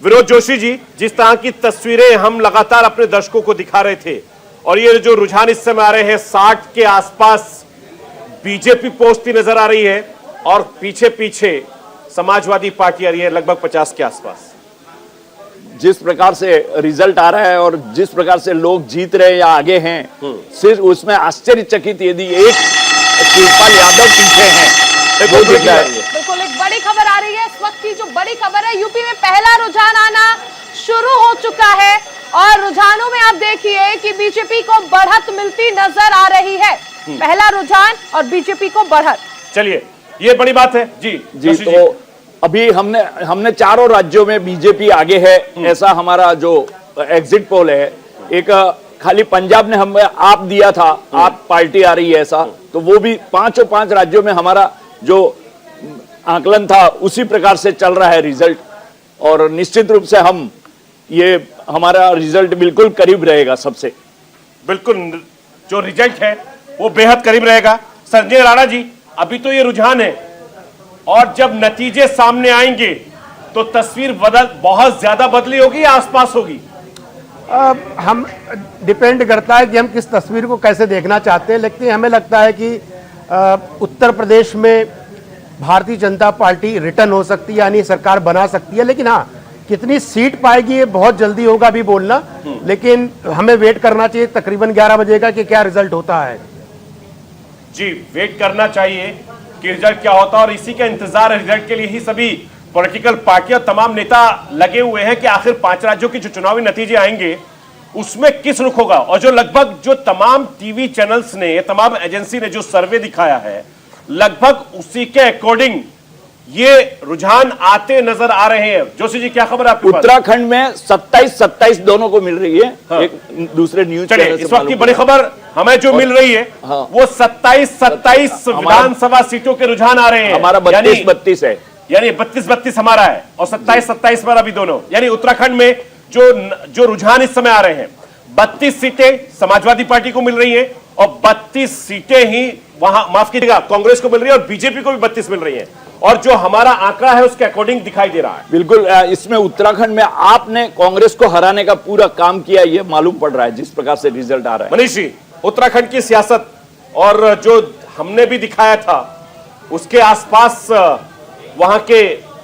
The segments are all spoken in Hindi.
विनोद जोशी जी, जिस तरह की तस्वीरें हम लगातार अपने दर्शकों को दिखा रहे थे और ये जो रुझान इस समय आ रहे हैं 60 के आसपास बीजेपी पहुंचती नजर आ रही है और पीछे पीछे समाजवादी पार्टी आ रही है लगभग 50 के आसपास। जिस प्रकार से रिजल्ट आ रहा है और जिस प्रकार से लोग जीत रहे हैं या आगे हैं, सिर्फ उसमें आश्चर्यचकित यदि एक शिवपाल यादव पीछे हैं वो दिख रहा है। बिल्कुल एक बड़ी खबर आ रही है इस वक्त की। जो बड़ी खबर है, यूपी में पहला रुझान आना शुरू हो चुका है और रुझानों में आप देखिए कि बीजेपी को बढ़त मिलती नजर आ रही है। पहला रुझान और बीजेपी को बढ़त। चलिए, ये बड़ी बात है जी। तो अभी हमने चारों राज्यों में बीजेपी आगे है, ऐसा हमारा जो एग्जिट पोल है। एक खाली पंजाब ने हमें आप दिया था, आप पार्टी आ रही है ऐसा, तो वो भी 5 राज्यों में हमारा जो आकलन था उसी प्रकार से चल रहा है रिजल्ट। और निश्चित रूप से हम ये हमारा रिजल्ट बिल्कुल करीब रहेगा सबसे। बिल्कुल जो रिजल्ट है वो बेहद करीब रहेगा। संजय राणा जी, अभी तो ये रुझान है और जब नतीजे सामने आएंगे तो तस्वीर बहुत ज्यादा बदली होगी या आसपास होगी? हम डिपेंड करता है कि हम किस तस्वीर को कैसे देखना चाहते हैं, लेकिन हमें लगता है कि उत्तर प्रदेश में भारतीय जनता पार्टी रिटर्न हो सकती है, यानी सरकार बना सकती है। लेकिन हाँ, कितनी सीट पाएगी ये बहुत जल्दी होगा अभी बोलना, लेकिन हमें वेट करना चाहिए तकरीबन 11 बजे का कि क्या रिजल्ट होता है। जी, वेट करना चाहिए कि रिजल्ट क्या होता है और इसी का इंतजार रिजल्ट के लिए ही सभी पॉलिटिकल पार्टियां, तमाम नेता लगे हुए हैं कि आखिर 5 राज्यों के जो चुनावी नतीजे आएंगे उसमें किस रुख होगा। और जो लगभग जो तमाम टीवी चैनल्स ने, तमाम एजेंसी ने जो सर्वे दिखाया है, लगभग उसी के अकॉर्डिंग ये रुझान आते नजर आ रहे हैं। जोशी जी, क्या खबर है आपके पास? उत्तराखंड में 27 दोनों को मिल रही है। हाँ। एक दूसरे न्यूज चैनल से इस वक्त की बड़ी खबर हमें जो मिल रही है, हाँ, वो 27 विधानसभा सीटों के रुझान आ रहे हैं। हमारा 32 है, यानी 32 हमारा है और 27 पर अभी दोनों। यानी उत्तराखंड में जो रुझान इस समय आ रहे हैं, 32 सीटें समाजवादी पार्टी को मिल रही है और 32 सीटें ही वहां, माफ कीजिएगा, कांग्रेस को मिल रही है और बीजेपी को भी 32 मिल रही है। और जो हमारा आंकड़ा है उसके अकॉर्डिंग दिखाई दे रहा है। बिल्कुल, इसमें उत्तराखंड में आपने कांग्रेस को हराने का पूरा काम किया, ये मालूम पड़ रहा है जिस प्रकार से रिजल्ट आ रहा है। मनीष जी, उत्तराखंड की सियासत और जो हमने भी दिखाया था उसके आसपास वहां के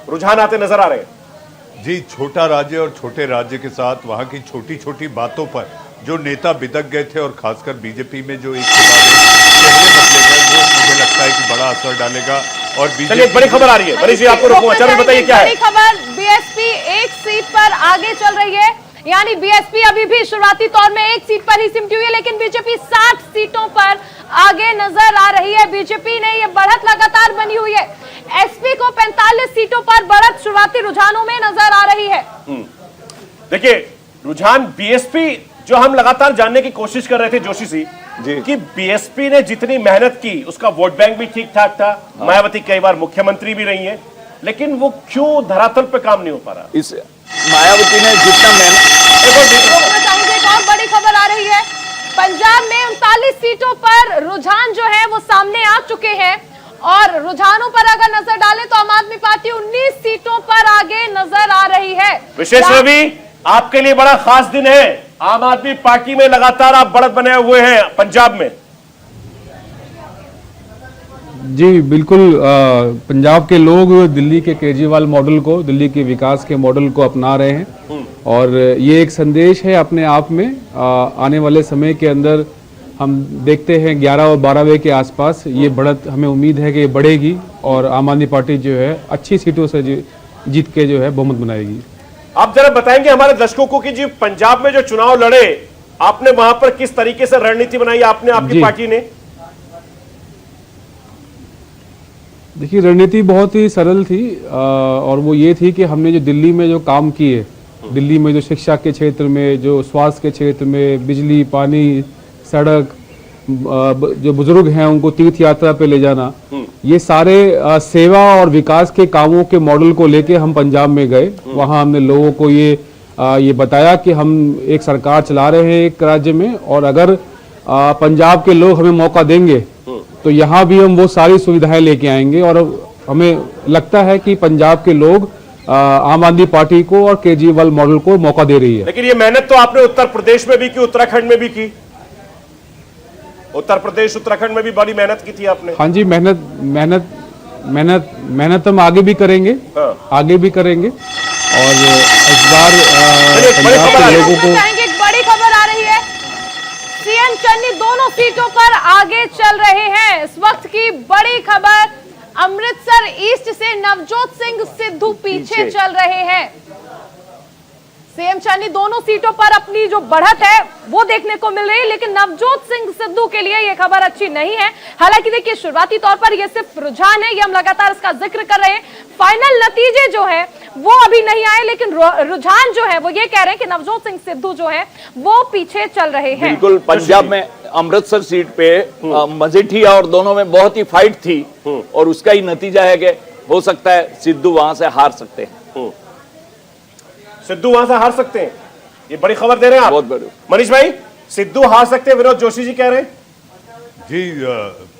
रुझान आते नजर आ रहे हैं। जी, छोटा राज्य और छोटे राज्य के साथ वहां की छोटी छोटी बातों पर जो नेता बिदक गए थे और खासकर बीजेपी में जो एक के बाद एक चेहरे बदले गए, वो मुझे लगता है कि बड़ा असर डालेगा। और चलिए, एक बड़ी खबर आ रही है। मनीष जी, आपको रोकूं, अच्छा बताइए क्या है बड़ी खबर। बीएसपी एक सीट पर आगे चल रही है, यानी बीएसपी अभी भी शुरुआती तौर में एक सीट पर ही सिमटी हुई है, लेकिन बीजेपी 60 सीटों पर आगे नजर आ रही है। बीजेपी ने ये बढ़त लगातार बनी हुई है। एसपी को 45 सीटों पर बढ़त शुरुआती रुझानों में नजर आ रही है। देखिए, रुझान बीएसपी जो हम लगातार जानने की कोशिश कर रहे थे जोशी जी कि बीएसपी ने जितनी मेहनत की उसका वोट बैंक भी ठीक ठाक था। मायावती कई बार मुख्यमंत्री भी रही हैं, लेकिन वो क्यों धरातल पे काम नहीं हो पा रहा? इस मायावती ने जितना चाहूंगी, एक और बड़ी खबर आ रही है। पंजाब में 39 सीटों पर रुझान जो है वो सामने आ चुके हैं और रुझानों पर अगर नजर डालें तो आम आदमी पार्टी 19 सीटों पर आगे नजर आ रही है। विशेष रवि, आपके लिए बड़ा खास दिन है। आम आदमी पार्टी में लगातार आप बढ़त बने हुए हैं पंजाब में। जी बिल्कुल, पंजाब के लोग दिल्ली के केजरीवाल मॉडल को, दिल्ली के विकास के मॉडल को अपना रहे हैं और ये एक संदेश है अपने आप में। आने वाले समय के अंदर हम देखते हैं 11 और 12 बजे के आसपास ये बढ़त, हमें उम्मीद है कि ये बढ़ेगी और आम आदमी पार्टी जो है अच्छी सीटों से जीत के जो है बहुमत बनाएगी। आप जरा बताएंगे हमारे दर्शकों को कि जी पंजाब में जो चुनाव लड़े, आपने वहां पर किस तरीके से रणनीति बनाई आपने, आपकी पार्टी ने? देखिए, रणनीति बहुत ही सरल थी और वो ये थी कि हमने जो दिल्ली में जो काम किए, दिल्ली में जो शिक्षा के क्षेत्र में, जो स्वास्थ्य के क्षेत्र में, बिजली, पानी, सड़क, जो बुजुर्ग हैं उनको तीर्थ यात्रा पे ले जाना, ये सारे सेवा और विकास के कामों के मॉडल को लेके हम पंजाब में गए। वहाँ हमने लोगों को ये बताया कि हम एक सरकार चला रहे हैं एक राज्य में और अगर पंजाब के लोग हमें मौका देंगे तो यहाँ भी हम वो सारी सुविधाएं लेके आएंगे और हमें लगता है कि पंजाब के लोग आम आदमी पार्टी को और केजरीवाल मॉडल को मौका दे रही है। लेकिन ये मेहनत तो आपने उत्तर प्रदेश में भी की, उत्तराखंड में भी की। उत्तर प्रदेश उत्तराखंड में भी बड़ी मेहनत की थी आपने। हाँ जी, मेहनत हम आगे भी करेंगे। हाँ। आगे भी करेंगे। और इस बार बड़ी पंजाब खबर आ के रही है। लोगों को एक बड़ी खबर आ रही है। सीएम चन्नी दोनों सीटों पर आगे चल रहे हैं। इस वक्त की बड़ी खबर, अमृतसर ईस्ट से नवजोत सिंह सिद्धू पीछे चल रहे हैं। सीएम चन्नी दोनों सीटों पर अपनी जो बढ़त है वो देखने को मिल रही है, लेकिन नवजोत सिंह सिद्धू के लिए ये खबर अच्छी नहीं है। हालांकि देखिए, शुरुआती तौर पर ये सिर्फ रुझान है, ये हम लगातार इसका जिक्र कर रहे हैं। फाइनल नतीजे जो है वो अभी नहीं आए, लेकिन रुझान जो है वो ये कह रहे हैं कि नवजोत सिंह सिद्धू जो है वो पीछे चल रहे हैं। बिल्कुल, पंजाब में अमृतसर सीट पे मजीठिया और दोनों में बहुत ही फाइट थी और उसका ही नतीजा है कि हो सकता है सिद्धू वहां से हार सकते हैं। सिद्धू वहां से हार सकते हैं, ये बड़ी खबर दे रहे हैं आप। बहुत बड़ी। मनीष भाई, सिद्धू हार सकते हैं, विनोद जोशी जी कह रहे हैं। जी,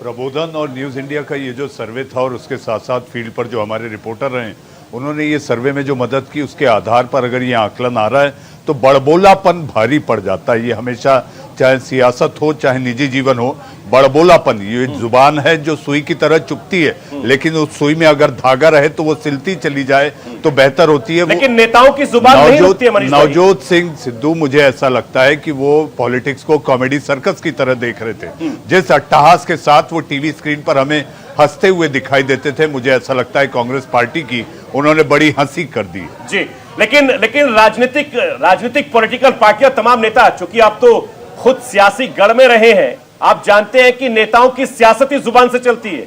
प्रबोधन और न्यूज़ इंडिया का ये जो सर्वे था और उसके साथ साथ फील्ड पर जो हमारे रिपोर्टर रहे, उन्होंने ये सर्वे में जो मदद की उसके आधार पर अगर ये आकलन आ रहा है तो बड़बोलापन भारी पड़ जाता है। ये हमेशा, चाहे सियासत हो चाहे निजी जीवन हो, बड़बोलापन, ये जुबान है जो सुई की तरह चुभती है, लेकिन उस सुई में अगर धागा रहे तो वो सिलती चली जाए तो बेहतर होती है। लेकिन नेताओं की जुबान नहीं रुकती है मनीष भाई। नवजोत सिंह सिद्धू, मुझे ऐसा लगता है कि वो पॉलिटिक्स को कॉमेडी सर्कस की तरह देख रहे थे। जिस अट्टहास के साथ वो टीवी स्क्रीन पर हमें हंसते हुए दिखाई देते थे, मुझे ऐसा लगता है कांग्रेस पार्टी की उन्होंने बड़ी हंसी कर दी जी। लेकिन राजनीतिक पॉलिटिकल पार्टियां, तमाम नेता, चूंकि आप तो खुद सियासी गढ़ में रहे हैं, आप जानते हैं कि नेताओं की सियासत ही जुबान से चलती है।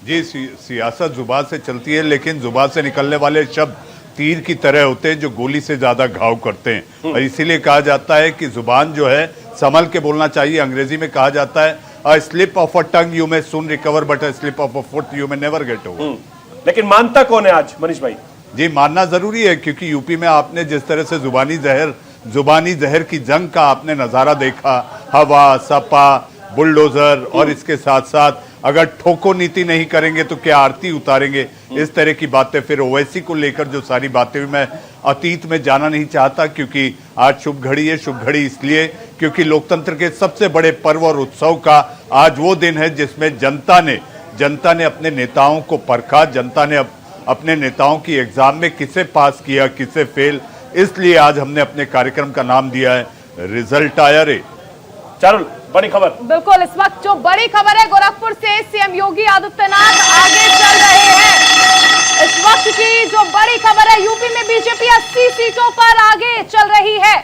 जी, सियासत जुबान से चलती है, लेकिन जुबान से निकलने वाले शब्द तीर की तरह होते हैं जो गोली से ज्यादा घाव करते हैं। और इसीलिए कहा जाता है कि जुबान जो है संभल के बोलना चाहिए। अंग्रेजी में कहा जाता है a slip of a tongue you may soon recover but a slip of a foot you may never get over। लेकिन मानता कौन है आज मनीष भाई? जी, मानना जरूरी है, क्योंकि यूपी में आपने जिस तरह से जुबानी जहर की जंग का आपने नजारा देखा, हवा, सपा, बुलडोजर, और इसके साथ साथ अगर ठोको नीति नहीं करेंगे तो क्या आरती उतारेंगे, इस तरह की बातें। फिर ओवैसी को लेकर जो सारी बातें, मैं अतीत में जाना नहीं चाहता, क्योंकि आज शुभ घड़ी है। शुभ घड़ी इसलिए क्योंकि लोकतंत्र के सबसे बड़े पर्व और उत्सव का आज वो दिन है जिसमें जनता ने अपने नेताओं को परखा, जनता ने अपने नेताओं की एग्जाम में किसे पास किया, किसे फेल। इसलिए आज हमने अपने कार्यक्रम का नाम दिया है रिजल्ट आया रे। चारुल, बड़ी खबर। बिल्कुल, इस वक्त जो बड़ी खबर है, गोरखपुर से सीएम योगी आदित्यनाथ आगे चल रहे हैं। इस वक्त की जो बड़ी खबर है, यूपी में बीजेपी 80 सीटों पर आगे चल रही है।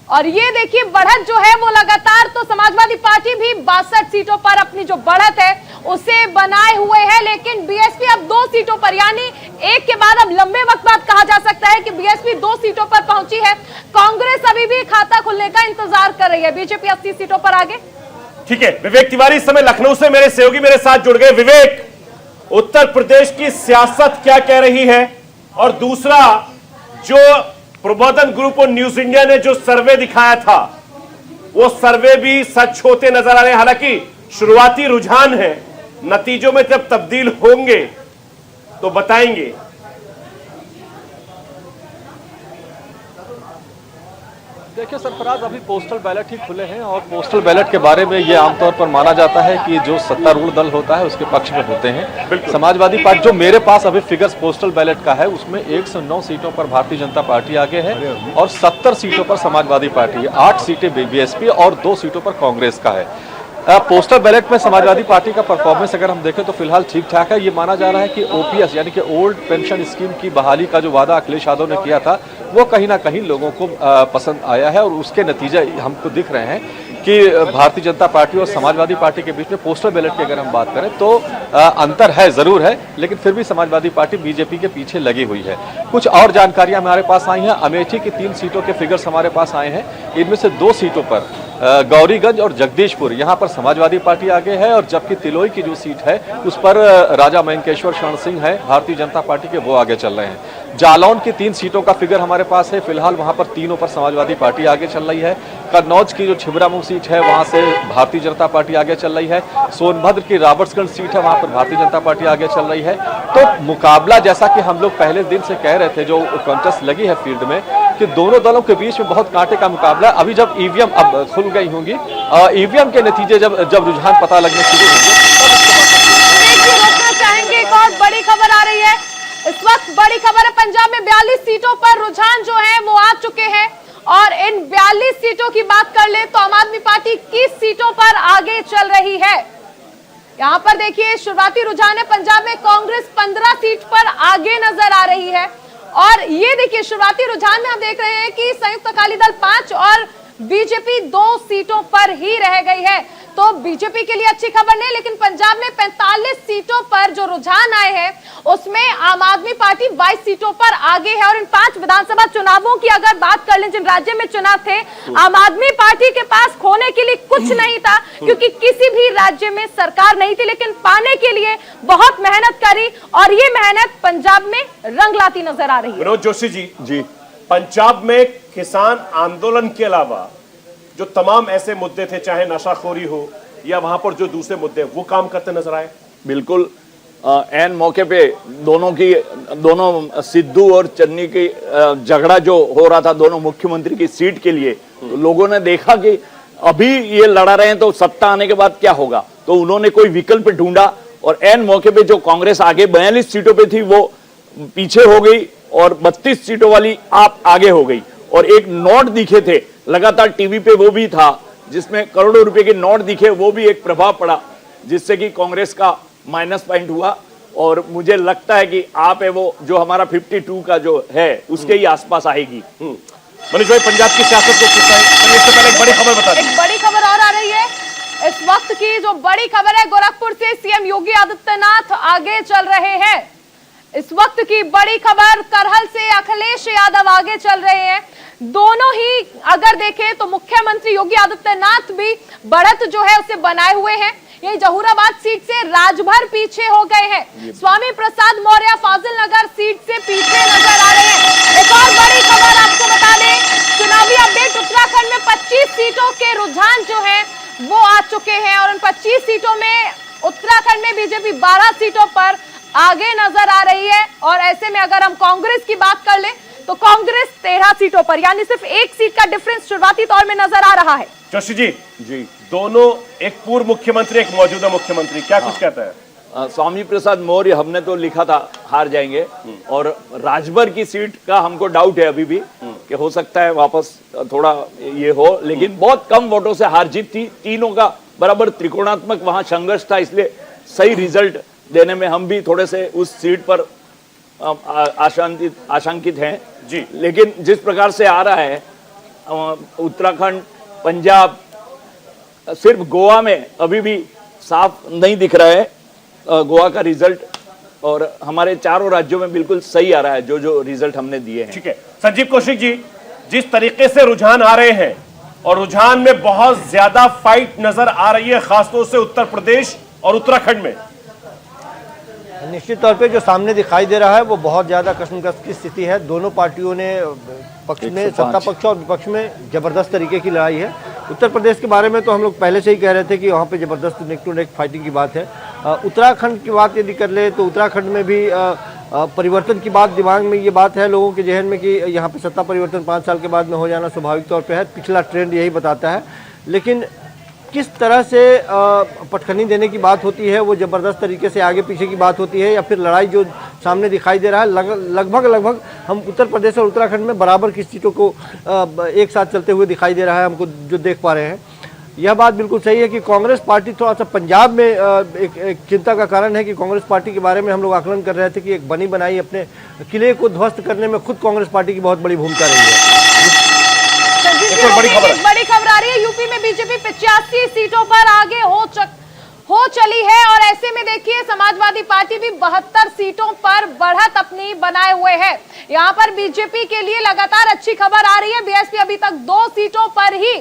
और ये देखिए, बढ़त जो है वो लगातार, तो समाजवादी पार्टी भी 62 सीटों पर अपनी जो बढ़त है उसे बनाए हुए है, लेकिन बीएसपी अब 2 सीटों पर, यानी एक के बाद अब लंबे वक्त बाद कहा जा सकता है कि बीएसपी 2 सीटों पर पहुंची है। कांग्रेस अभी भी खाता खुलने का इंतजार कर रही है। बीजेपी 80 सीटों पर आगे। ठीक है, विवेक तिवारी इस समय लखनऊ से मेरे सहयोगी मेरे साथ जुड़ गए। विवेक, उत्तर प्रदेश की सियासत क्या कह रही है? और दूसरा, जो प्रबोधन ग्रुप और न्यूज इंडिया ने जो सर्वे दिखाया था, वो सर्वे भी सच होते नजर आ रहे हैं। हालांकि शुरुआती रुझान है, नतीजों में जब तब्दील होंगे तो बताएंगे। देखिए सरफराज, अभी पोस्टल बैलेट ही खुले हैं और पोस्टल बैलेट के बारे में ये आमतौर पर माना जाता है कि जो सत्तारूढ़ दल होता है उसके पक्ष में होते हैं। समाजवादी पार्टी, जो मेरे पास अभी फिगर्स पोस्टल बैलेट का है, उसमें 109 सीटों पर भारतीय जनता पार्टी आगे है और 70 सीटों पर समाजवादी पार्टी, 8 सीटें बीएसपी और 2 सीटों पर कांग्रेस का है। पोस्टल बैलेट में समाजवादी पार्टी का परफॉर्मेंस अगर हम देखें तो फिलहाल ठीक ठाक है। ये माना जा रहा है कि ओपीएस यानी कि ओल्ड पेंशन स्कीम की बहाली का जो वादा अखिलेश यादव ने किया था वो कहीं ना कहीं लोगों को पसंद आया है और उसके नतीजे हमको दिख रहे हैं कि भारतीय जनता पार्टी और समाजवादी पार्टी के बीच में पोस्टल बैलेट की अगर हम बात करें तो अंतर है, जरूर है, लेकिन फिर भी समाजवादी पार्टी बीजेपी के पीछे लगी हुई है। कुछ और जानकारियां हमारे पास आई हैं। अमेठी की 3 सीटों के फिगर्स हमारे पास आए हैं। इनमें से 2 सीटों पर गौरीगंज और जगदीशपुर, यहाँ पर समाजवादी पार्टी आगे है, और जबकि तिलोई की जो सीट है उस पर राजा मयंकेश्वर शरण सिंह है भारतीय जनता पार्टी के, वो आगे चल रहे हैं। जालौन की 3 सीटों का फिगर हमारे पास है। फिलहाल वहां पर तीनों पर समाजवादी पार्टी आगे चल रही है। कन्नौज की जो छिबरामऊ सीट है वहां से भारतीय जनता पार्टी आगे चल रही है। सोनभद्र की रॉबर्ट्सगंज सीट है, वहां पर भारतीय जनता पार्टी आगे चल रही है। तो मुकाबला, जैसा कि हम लोग पहले दिन से कह रहे थे, जो कॉन्टेस्ट लगी है फील्ड में, कि दोनों दलों के बीच में बहुत कांटे का मुकाबला। अभी जब ईवीएम अब खुल गई होंगी, ईवीएम के नतीजे जब रुझान पता लगने शुरू होंगे, रोकना चाहेंगे। एक और बड़ी खबर आ रही है इस वक्त, बड़ी खबर है पंजाब में 42 सीटों पर रुझान जो है वो आ चुके हैं और इन 42 सीटों की बात कर ले तो आम आदमी पार्टी किस सीटों पर आगे चल रही है। यहां पर देखिए शुरुआती रुझान है, पंजाब में कांग्रेस 15 सीट पर आगे नजर आ रही है और ये देखिए शुरुआती रुझान में हम देख रहे हैं कि संयुक्त अकाली दल 5 और बीजेपी 2 सीटों पर ही रह गई है। तो बीजेपी के लिए अच्छी खबर नहीं, लेकिन पंजाब में 45 सीटों पर जो रुझान आए हैं उसमें आम आदमी पार्टी 22 सीटों पर आगे है। और इन 5 विधानसभा चुनावों की अगर बात कर लें, जिन राज्य में चुनाव थे, आम आदमी पार्टी के पास खोने के लिए कुछ नहीं था क्योंकि किसी भी राज्य में सरकार नहीं थी, लेकिन पाने के लिए बहुत मेहनत करी और ये मेहनत पंजाब में रंग लाती नजर आ रही है। विनोद जोशी जी, पंजाब में किसान आंदोलन के अलावा जो तमाम ऐसे मुद्दे थे, चाहे नशाखोरी हो या वहां पर जो दूसरे मुद्दे, वो काम करते नजर आए। बिल्कुल एन मौके पे दोनों सिद्धू और चन्नी की झगड़ा जो हो रहा था दोनों मुख्यमंत्री की सीट के लिए, तो लोगों ने देखा कि अभी ये लड़ा रहे हैं तो सत्ता आने के बाद क्या होगा, तो उन्होंने कोई विकल्प ढूंढा और एन मौके पे जो कांग्रेस आगे 42 सीटों पे थी वो पीछे हो गई और 32 सीटों वाली आप आगे हो गई। और एक नोट दिखे थे लगातार टीवी पे, वो भी था जिसमें करोड़ों रुपए के नोट दिखे, वो भी एक प्रभाव पड़ा जिससे कि कांग्रेस का माइनस पॉइंट हुआ। और मुझे लगता है कि आप है वो जो हमारा 52 का जो है उसके ही आसपास आएगी। मनीष भाई, पंजाब की सियासत को किस तरह, इससे पहले एक बड़ी खबर बता दी। एक बड़ी खबर और आ रही है इस वक्त की, जो बड़ी खबर है गोरखपुर से सीएम योगी आदित्यनाथ आगे चल रहे हैं। इस वक्त की बड़ी खबर, करहल से अखिलेश यादव आगे चल रहे हैं। दोनों ही अगर देखें तो मुख्यमंत्री योगी आदित्यनाथ भी बढ़त जो है उसे बनाए हुए हैं। यही जहूराबाद सीट से राजभर पीछे हो गए हैं। स्वामी प्रसाद मौर्य फाजिल नगर सीट से पीछे नजर आ रहे हैं। एक और बड़ी खबर आपको बता दें, चुनावी अपडेट, उत्तराखंड में 25 सीटों के रुझान जो है वो आ चुके हैं और उन 25 सीटों में उत्तराखंड में बीजेपी 12 सीटों पर आगे नजर आ रही है। और ऐसे में अगर हम कांग्रेस की बात कर ले तो कांग्रेस 13 सीटों पर, यानी सिर्फ 1 सीट का डिफरेंस शुरुआती तौर में नजर आ रहा है। जोशी जी, दोनों, एक पूर्व मुख्यमंत्री एक मौजूदा मुख्यमंत्री, क्या कुछ कहता है? स्वामी प्रसाद मौर्य हमने तो लिखा था हार जाएंगे और राजभर की सीट का हमको डाउट है अभी भी कि हो सकता है वापस थोड़ा ये हो, लेकिन बहुत कम वोटों से हार जीत थी। तीनों का बराबर त्रिकोणात्मक वहां संघर्ष था, इसलिए सही रिजल्ट देने में हम भी थोड़े से उस सीट पर आशंकित हैं जी। लेकिन जिस प्रकार से आ रहा है उत्तराखंड, पंजाब, सिर्फ गोवा में अभी भी साफ नहीं दिख रहा है गोवा का रिजल्ट, और हमारे चारों राज्यों में बिल्कुल सही आ रहा है जो रिजल्ट हमने दिए हैं। ठीक है संजीव कौशिक जी, जिस तरीके से रुझान आ रहे हैं और रुझान में बहुत ज्यादा फाइट नजर आ रही है, खासतौर से उत्तर प्रदेश और उत्तराखंड में, निश्चित तौर पे जो सामने दिखाई दे रहा है वो बहुत ज़्यादा कशमकश की स्थिति है। दोनों पार्टियों ने पक्ष में, सत्ता पक्ष और विपक्ष में जबरदस्त तरीके की लड़ाई है। उत्तर प्रदेश के बारे में तो हम लोग पहले से ही कह रहे थे कि वहाँ पे जबरदस्त नेक टू नेक फाइटिंग की बात है। उत्तराखंड की बात यदि कर ले तो उत्तराखंड में भी परिवर्तन की बात दिमाग में, ये बात है लोगों के जहन में कि यहाँ पे सत्ता परिवर्तन 5 साल के बाद में हो जाना स्वाभाविक तौर पर है, पिछला ट्रेंड यही बताता है। लेकिन किस तरह से पटखनी देने की बात होती है, वो ज़बरदस्त तरीके से आगे पीछे की बात होती है, या फिर लड़ाई जो सामने दिखाई दे रहा है, लगभग हम उत्तर प्रदेश और उत्तराखंड में बराबर की सीटों को एक साथ चलते हुए दिखाई दे रहा है हमको, जो देख पा रहे हैं। यह बात बिल्कुल सही है कि कांग्रेस पार्टी थोड़ा सा पंजाब में एक चिंता का कारण है कि कांग्रेस पार्टी के बारे में हम लोग आकलन कर रहे थे कि एक बनी बनाई अपने किले को ध्वस्त करने में खुद कांग्रेस पार्टी की बहुत बड़ी भूमिका रही है। बड़ी खबर आ रही है, यूपी में बीजेपी 85 सीटों पर आगे हो चली है और ऐसे में देखिए समाजवादी पार्टी भी 72 सीटों पर बढ़त अपनी बनाए हुए है। यहाँ पर बीजेपी के लिए लगातार अच्छी खबर आ रही है, बीएसपी अभी तक 2 सीटों पर ही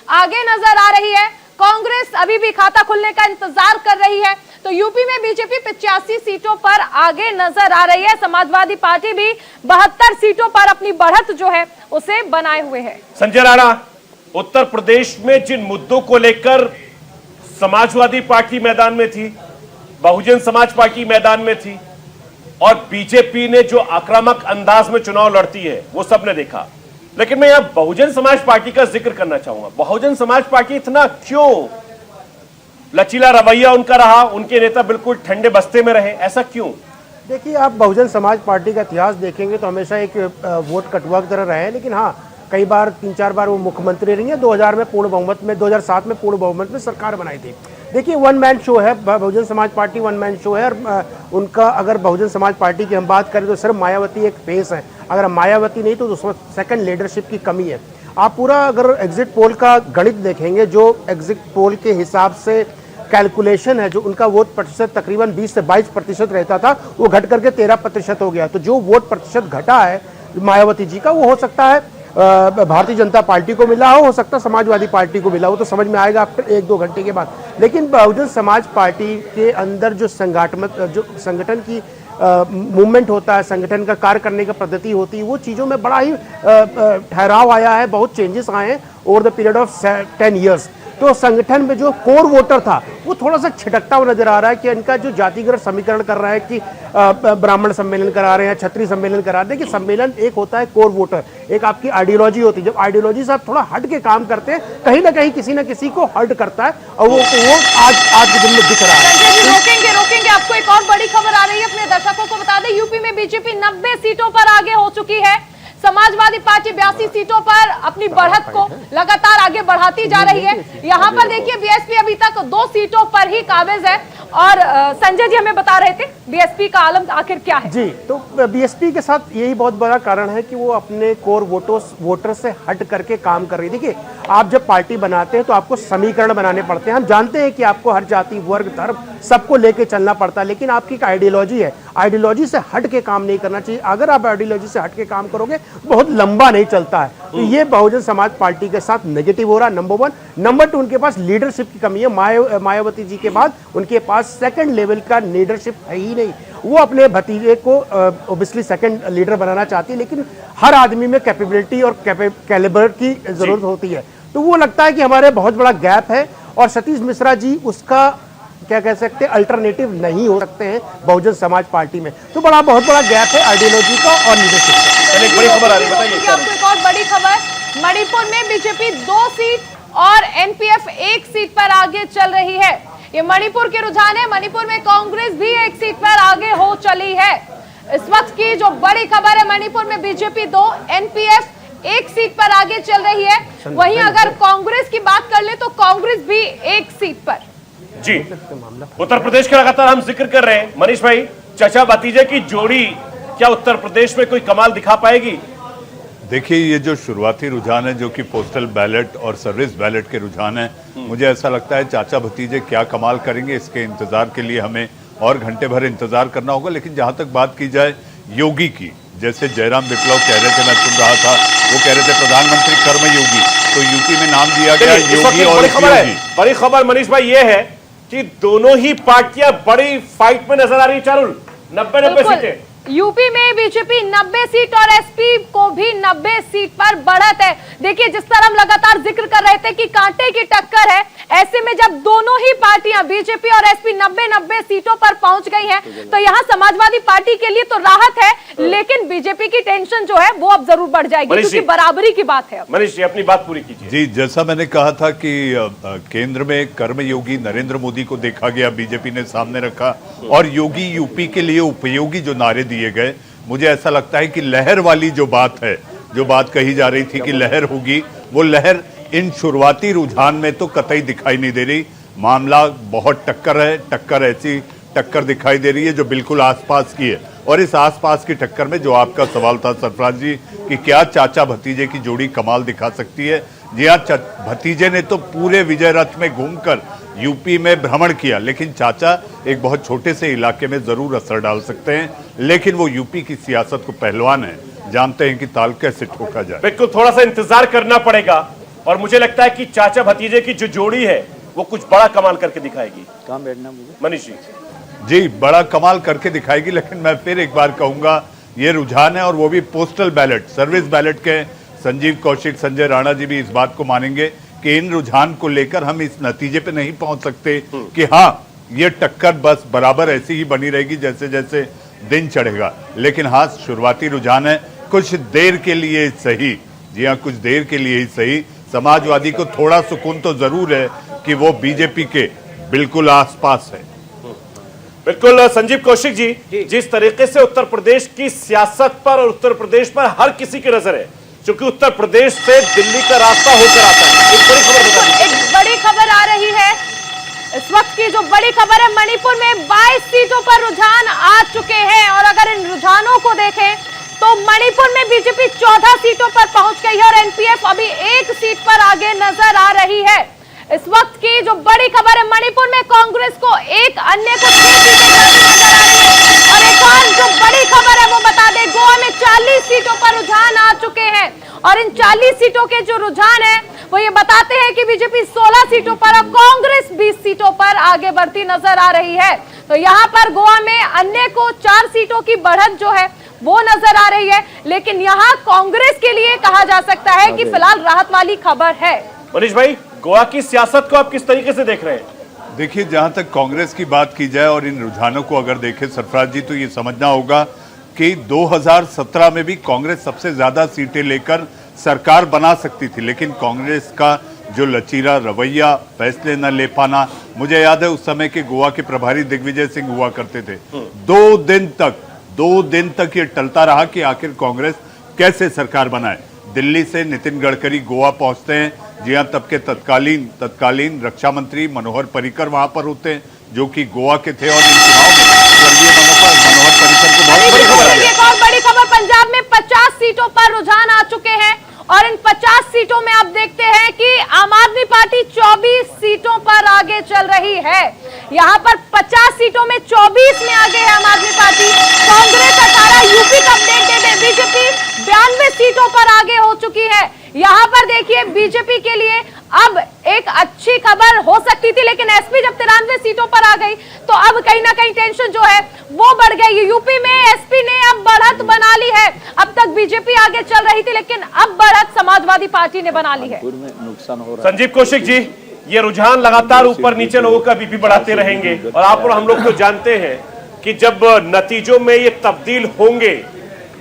आगे नजर आ रही है। कांग्रेस अभी भी खाता खुलने का इंतजार कर रही है। तो यूपी में बीजेपी 85 सीटों पर आगे नजर आ रही है, समाजवादी पार्टी भी 72 सीटों पर अपनी बढ़त जो है उसे बनाए हुए है। संजय राणा, उत्तर प्रदेश में जिन मुद्दों को लेकर समाजवादी पार्टी मैदान में थी, बहुजन समाज पार्टी मैदान में थी और बीजेपी ने जो आक्रामक अंदाज में चुनाव लड़ती है वो सबने देखा। लेकिन मैं यहां बहुजन समाज पार्टी का जिक्र करना चाहूंगा। बहुजन समाज पार्टी इतना क्यों लचीला रवैया उनका रहा, उनके नेता बिल्कुल ठंडे बस्ते में रहे, ऐसा क्यों? देखिए, आप बहुजन समाज पार्टी का इतिहास देखेंगे तो हमेशा एक वोट कटुआ की तरह रहे हैं, लेकिन हाँ, कई बार 3-4 बार वो मुख्यमंत्री रही है। 2000 में पूर्ण बहुमत में, 2007 में पूर्ण बहुमत में सरकार बनाई थी। देखिए, वन मैन शो है Bahujan Samaj party, one man show है। और उनका अगर बहुजन समाज पार्टी की हम बात करें तो सिर्फ मायावती एक फेस है। अगर मायावती नहीं तो उसमें सेकंड लीडरशिप की कमी है। आप पूरा अगर एग्जिट पोल का गणित देखेंगे, जो एग्जिट पोल के हिसाब से कैलकुलेशन है, जो उनका वोट प्रतिशत तकरीबन 20 से 22% रहता था, वो घट करके 13% हो गया। तो जो वोट प्रतिशत घटा है मायावती जी का, वो हो सकता है भारतीय जनता पार्टी को मिला हो सकता है समाजवादी पार्टी को मिला हो, तो समझ में आएगा आफ्टर 1-2 घंटे के बाद। लेकिन बहुजन समाज पार्टी के अंदर जो संगठन की मूवमेंट होता है, संगठन का कार्य करने की पद्धति होती है, वो चीज़ों में बड़ा ही ठहराव आया है, बहुत चेंजेस आए हैं over the period of 10 years. तो संगठन में जो कोर वोटर था वो थोड़ा सा छिटकता हुआ नजर आ रहा है कि इनका जो जातिगत समीकरण कर रहा है कि ब्राह्मण सम्मेलन करा रहे हैं, क्षत्रिय सम्मेलन करा रहे हैं। कि सम्मेलन एक होता है कोर वोटर, एक आपकी आइडियोलॉजी होती है। जब आइडियोलॉजी से आप थोड़ा हट के काम करते हैं, कहीं ना कहीं किसी न किसी को हर्ट करता है, और वो आज के दिन में दिख रहा है। संजय जी, रोकेंगे आपको एक और बड़ी खबर आ रही है, अपने दर्शकों को बता दें। यूपी में बीजेपी 90 सीटों पर आगे हो चुकी है। समाजवादी पार्टी 82 सीटों पर अपनी बढ़त को लगातार आगे बढ़ाती जा रही है। यहाँ पर देखिए, बीएसपी अभी तक 2 सीटों पर ही काबिज है। और संजय जी हमें बता रहे थे बीएसपी का आलम आखिर क्या है? जी, तो बीएसपी के साथ यही बहुत बड़ा कारण है कि वो अपने कोर वोटर से हट करके काम कर रही है। देखिए, आप जब पार्टी बनाते हैं तो आपको समीकरण बनाने पड़ते हैं। हम जानते हैं कि आपको हर जाति, वर्ग, धर्म सबको लेके चलना पड़ता है, लेकिन आपकी एक आइडियोलॉजी है, आइडियोलॉजी से हट के काम नहीं करना चाहिए। अगर आप आइडियोलॉजी से हट के काम करोगे बहुत लंबा नहीं चलता है। तो ये बहुजन समाज पार्टी के साथ नेगेटिव हो रहा है, नंबर 1। नंबर 2, उनके पास लीडरशिप की कमी है। मायावती जी के बाद उनके पास सेकंड लेवल का लीडरशिप है ही नहीं। वो अपने भतीजे को ऑब्वियसली सेकंड लीडर बनाना चाहती है, लेकिन हर आदमी में कैपेबिलिटी और कैलिबर की जरूरत होती है। तो वो लगता है कि हमारे बहुत बड़ा गैप है, और सतीश मिश्रा जी उसका क्या कह सकते हैं अल्टरनेटिव नहीं हो सकते हैं बहुजन समाज पार्टी में। तो बहुत बड़ा गैप है आइडियोलॉजी का और लीडरशिप का। एक बड़ी खबर आ रही है, बताइए। आपको एक और बड़ी खबर, मणिपुर में बीजेपी 2 सीट और एनपीएफ 1 सीट पर आगे चल रही है। ये मणिपुर के रुझान है। मणिपुर में कांग्रेस भी 1 सीट पर आगे हो चली है। इस वक्त की जो बड़ी खबर है, मणिपुर में बीजेपी 2, एनपीएफ 1 सीट पर आगे चल रही है। वहीं अगर कांग्रेस की बात कर ले तो कांग्रेस भी 1 सीट पर। जी, उत्तर प्रदेश का लगातार हम जिक्र कर रहे हैं। मनीष भाई, चाचा भतीजे की जोड़ी क्या उत्तर प्रदेश में कोई कमाल दिखा पाएगी? देखिए, ये जो शुरुआती रुझान है, जो कि पोस्टल बैलेट और सर्विस बैलेट के रुझान है, मुझे ऐसा लगता है चाचा भतीजे क्या कमाल करेंगे, इसके इंतजार के लिए हमें और घंटे भर इंतजार करना होगा। लेकिन जहां तक बात की जाए योगी की, जैसे जयराम विप्लव कह रहे थे, मैं सुन रहा था, वो कह रहे थे प्रधानमंत्री कर्मयोगी, तो यूपी में नाम दिया गया योगी और योगी। बड़ी खबर मनीष भाई ये है कि दोनों ही पार्टियां बड़ी फाइट में नजर आ रही है। चारुल, 90 सीटें यूपी में बीजेपी 90 सीट और एसपी को भी 90 सीट पर बढ़त है। देखिए, जिस तरह हम लगातार जिक्र कर रहे थे कि कांटे की टक्कर है, ऐसे में जब दोनों ही पार्टियां बीजेपी और एसपी 90 सीटों पर पहुंच गई हैं, तो यहां समाजवादी पार्टी के लिए तो राहत है, लेकिन बीजेपी की टेंशन जो है वो अब जरूर बढ़ जाएगी, क्योंकि बराबरी की बात है। मनीष जी, अपनी बात पूरी कीजिए। जी, जैसा मैंने कहा था कि केंद्र में कर्मयोगी नरेंद्र मोदी को देखा गया, बीजेपी ने सामने रखा, और योगी यूपी के लिए उपयोगी जो नारे दिए गए, मुझे ऐसा लगता है कि लहर वाली जो बात है, जो बात कही जा रही थी कि लहर होगी, वो लहर इन शुरुआती रुझान में तो कतई दिखाई नहीं दे रही। मामला बहुत टक्कर है, टक्कर ऐसी टक्कर दिखाई दे रही है जो बिल्कुल आसपास की है। और इस आसपास की टक्कर में जो आपका सवाल था सरफराज जी कि क्या चाचा भतीजे की जोड़ी कमाल दिखा सकती है, जी हाँ, भतीजे ने तो पूरे विजय रथ में घूमकर यूपी में भ्रमण किया, लेकिन चाचा एक बहुत छोटे से इलाके में जरूर असर डाल सकते हैं। लेकिन वो यूपी की सियासत को पहलवान है, जानते हैं कि ताल कैसे ठोका जाए। बिल्कुल, थोड़ा सा इंतजार करना पड़ेगा, और मुझे लगता है कि चाचा भतीजे की जो जोड़ी है वो कुछ बड़ा कमाल करके दिखाएगी। कहाँ बैठना मुझे? मनीष जी, बड़ा कमाल करके दिखाएगी। लेकिन मैं फिर एक बार कहूंगा, ये रुझान है और वो भी पोस्टल बैलेट, सर्विस बैलेट के संजीव कौशिक, संजय राणा जी भी इस बात को मानेंगे कि इन रुझान को लेकर हम इस नतीजे पे नहीं पहुंच सकते कि हाँ ये टक्कर बस बराबर ऐसी ही बनी रहेगी जैसे जैसे दिन चढ़ेगा। लेकिन हाँ, शुरुआती रुझान है, कुछ देर के लिए सही, जी हाँ कुछ देर के लिए ही सही, समाजवादी को थोड़ा सुकून तो जरूर है कि वो बीजेपी के बिल्कुल आसपास है। बिल्कुल संजीव कौशिक जी, जिस तरीके से उत्तर प्रदेश की सियासत पर और उत्तर प्रदेश पर हर किसी की नजर है, क्योंकि उत्तर प्रदेश से दिल्ली का रास्ता होकर आता है। एक बड़ी खबर बता दीजिए। एक बड़ी खबर आ रही है इस वक्त की, जो बड़ी खबर है, मणिपुर में 22 सीटों पर रुझान आ चुके हैं और अगर इन रुझानों को देखें तो मणिपुर में बीजेपी 14 सीटों पर पहुंच गई है और एनपीएफ अभी 1 सीट पर आगे नजर आ रही है। इस वक्त की जो बड़ी खबर है, मणिपुर में कांग्रेस को 1, अन्य को 6 सीटें जाती नजर आ रही है। और एक और जो बड़ी खबर है वो बता दें, गोवा में 40 सीटों पर रुझान आ चुके हैं और इन 40 सीटों के जो रुझान है वो ये बताते हैं कि बीजेपी 16 सीटों पर और कांग्रेस 20 सीटों पर आगे बढ़ती नजर आ रही है। तो यहाँ पर गोवा में अन्य को 4 सीटों की बढ़त जो है वो नजर आ रही है, लेकिन यहाँ कांग्रेस के लिए कहा जा सकता है कि फिलहाल राहत वाली खबर है। मनीष भाई, गोवा की सियासत को आप किस तरीके से देख रहे हैं? देखिए, जहां तक कांग्रेस की बात की जाए और इन रुझानों को अगर देखें सरफराज जी, तो ये समझना होगा कि 2017 में भी कांग्रेस सबसे ज्यादा सीटें लेकर सरकार बना सकती थी, लेकिन कांग्रेस का जो लचीला रवैया, फैसले न ले पाना, मुझे याद है उस समय के गोवा के प्रभारी दिग्विजय सिंह हुआ करते थे। 2 दिन तक ये टलता रहा कि आखिर कांग्रेस कैसे सरकार बनाए। दिल्ली से नितिन गडकरी गोवा पहुंचते हैं, जी हाँ, तब के तत्कालीन रक्षा मंत्री मनोहर पर्रिकर वहां पर होते हैं, जो कि गोवा के थे और इन चुनाव में स्वर्गीय मनोहर पर्रिकर को बहुत बड़ी खबर है। एक और बड़ी खबर, पंजाब में 50 सीटों पर रुझान आ चुके हैं और इन 50 सीटों में आप देखते हैं कि आम आदमी पार्टी 24 सीटों पर आगे चल रही है। यहाँ पर 50 सीटों में 24 में आगे है आम आदमी पार्टी। कांग्रेस 18, यूपी का अपडेट दे दें, बीजेपी 92 सीटों पर आगे हो चुकी है। यहाँ पर देखिए, बीजेपी के लिए अब एक अच्छी खबर हो सकती थी, लेकिन एसपी जब 93 सीटों पर आ गई तो अब कहीं ना कहीं टेंशन जो है वो बढ़ गई। यूपी में एसपी ने अब बढ़त बना ली है। अब तक बीजेपी आगे चल रही थी, लेकिन अब बढ़त समाजवादी पार्टी ने बना ली है। नुकसान हो रहा है। संजीव कौशिक जी, ये रुझान लगातार ऊपर नीचे लोगों का बीपी बढ़ाते रहेंगे और आप और हम लोग तो जानते हैं कि जब नतीजों में ये तब्दील होंगे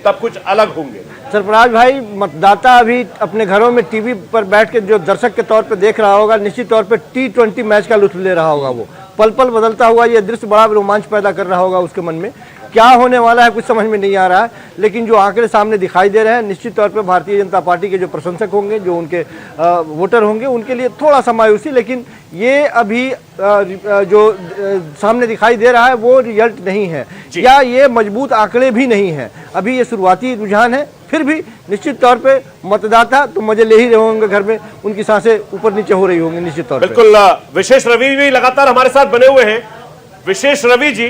तब कुछ अलग होंगे। सरफराज भाई, मतदाता अभी अपने घरों में टीवी पर बैठ के जो दर्शक के तौर पे देख रहा होगा, निश्चित तौर पे T20 मैच का लुत्फ ले रहा होगा। वो पल पल बदलता हुआ ये दृश्य बड़ा रोमांच पैदा कर रहा होगा उसके मन में। क्या होने वाला है कुछ समझ में नहीं आ रहा है, लेकिन जो आंकड़े सामने दिखाई दे रहे हैं, निश्चित तौर पे भारतीय जनता पार्टी के जो प्रशंसक होंगे, जो उनके वोटर होंगे, उनके लिए थोड़ा सा मायूसी, लेकिन ये अभी जो सामने दिखाई दे रहा है वो रिजल्ट नहीं है या ये मजबूत आंकड़े भी नहीं है। अभी ये शुरुआती रुझान है, फिर भी निश्चित तौर पे मतदाता तो मजे ले ही रहे होंगे घर में, उनकी सांसें ऊपर नीचे हो रही होंगी निश्चित तौर पे। बिल्कुल। विशेष रवि भी लगातार हमारे साथ बने हुए हैं। विशेष रवि जी,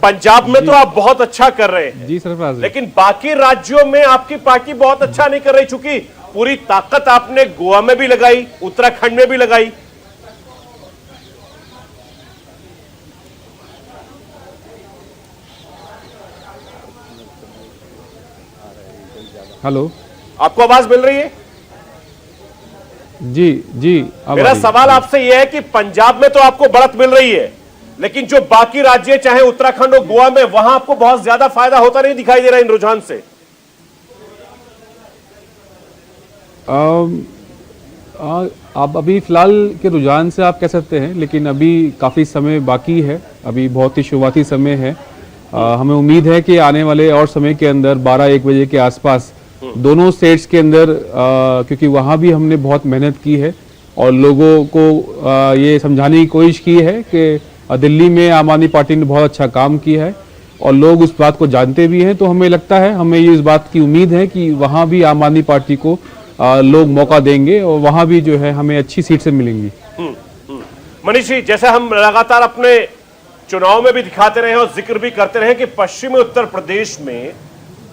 पंजाब में तो आप बहुत अच्छा कर रहे हैं जी सरफराज, लेकिन बाकी राज्यों में आपकी पार्टी बहुत अच्छा नहीं कर रही, चूंकि पूरी ताकत आपने गोवा में भी लगाई, उत्तराखंड में भी लगाई। हेलो, आपको आवाज मिल रही है? जी जी, मेरा सवाल आपसे यह है कि पंजाब में तो आपको बढ़त मिल रही है, लेकिन जो बाकी राज्य चाहे उत्तराखंड और गोवा में, वहां आपको बहुत ज्यादा फायदा होता नहीं दिखाई दे रहा इन रुझान से। आप अभी फिलहाल के रुझान से आप कह सकते हैं, लेकिन अभी काफ़ी समय बाकी है, अभी बहुत ही शुरुआती समय है। हमें उम्मीद है कि आने वाले और समय के अंदर 12-1 बजे के आसपास दोनों स्टेट्स के अंदर, क्योंकि वहाँ भी हमने बहुत मेहनत की है और लोगों को ये समझाने की कोशिश की है कि दिल्ली में आम आदमी पार्टी ने बहुत अच्छा काम किया है और लोग उस बात को जानते भी हैं। तो हमें लगता है, हमें ये इस बात की उम्मीद है कि वहाँ भी आम आदमी पार्टी को लोग मौका देंगे और वहाँ भी जो है हमें अच्छी सीट से मिलेंगी। मनीष जी, जैसे हम लगातार अपने चुनाव में भी दिखाते रहे और जिक्र भी करते रहे कि पश्चिमी उत्तर प्रदेश में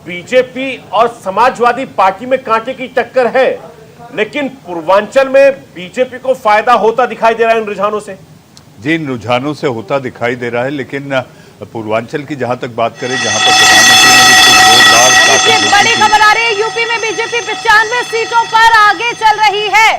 बीजेपी और समाजवादी पार्टी में कांटे की टक्कर है, लेकिन पूर्वांचल में बीजेपी को फायदा होता दिखाई दे रहा है इन रुझानों से। जी, इन रुझानों से होता दिखाई दे रहा है, लेकिन पूर्वांचल की जहां तक बात करें, जहां पर प्रधानमंत्री ने भी देखिए बड़ी खबर आ रही है, यूपी में बीजेपी 95 सीटों पर आगे चल रही है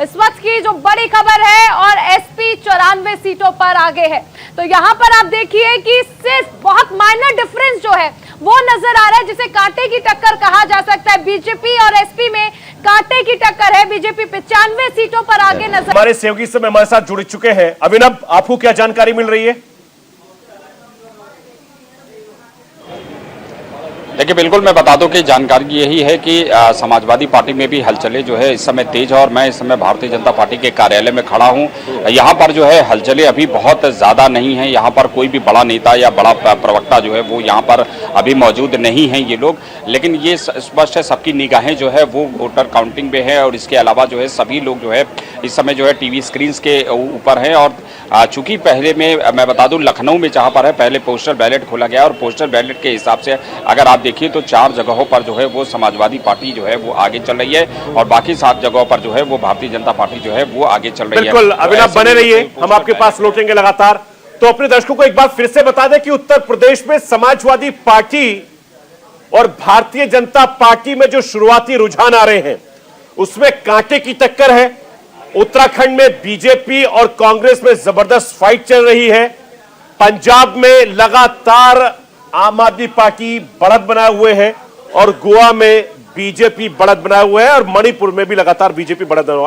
इस वक्त की जो बड़ी खबर है, और एसपी 94 सीटों पर आगे है। तो यहां पर आप देखिए कि सिर्फ बहुत माइनर डिफरेंस जो है वो नजर आ रहा है, जिसे कांटे की टक्कर कहा जा सकता है। बीजेपी और एसपी में कांटे की टक्कर है, बीजेपी 95 सीटों पर आगे नजर। हमारे सहयोगी समय हमारे साथ जुड़ चुके हैं। अभिनव, आपको क्या जानकारी मिल रही है? देखिए बिल्कुल, मैं बता दूं कि जानकारी यही है कि समाजवादी पार्टी में भी हलचलें जो है इस समय तेज है, और मैं इस समय भारतीय जनता पार्टी के कार्यालय में खड़ा हूं। यहां पर जो है हलचलें अभी बहुत ज्यादा नहीं है, यहां पर कोई भी बड़ा नेता या बड़ा प्रवक्ता जो है वो यहां पर अभी मौजूद नहीं है ये लोग, लेकिन ये स्पष्ट है सबकी निगाहें जो है वो वोटर काउंटिंग में है, और इसके अलावा जो है सभी लोग जो है इस समय जो है टीवी स्क्रीन के ऊपर है। और चूंकि पहले में मैं बता दूं लखनऊ में जहां पर है पहले पोस्टल बैलेट खोला गया, और पोस्टल बैलेट के हिसाब से अगर आप देखिए तो 4 जगहों पर जो है वो समाजवादी पार्टी जो है वो आगे चल रही है, और बाकी 7 जगहों पर जो है वो भारतीय जनता पार्टी जो है वो आगे चल रही है। बिल्कुल अभिनव, बने रहिए, हम आपके पास लौटेंगे लगातार। तो अपने दर्शकों को एक बार फिर से बता दें कि उत्तर प्रदेश में समाजवादी पार्टी और भारतीय जनता पार्टी में जो शुरुआती रुझान आ रहे हैं उसमें कांटे की टक्कर है। उत्तराखंड में बीजेपी और कांग्रेस में जबरदस्त फाइट चल रही है। पंजाब में लगातार आम आदमी पार्टी बढ़त बनाए हुए है, और गोवा में बीजेपी बढ़त बनाए हुए है, और मणिपुर में भी लगातार बीजेपी बढ़त बनाए हुआ है।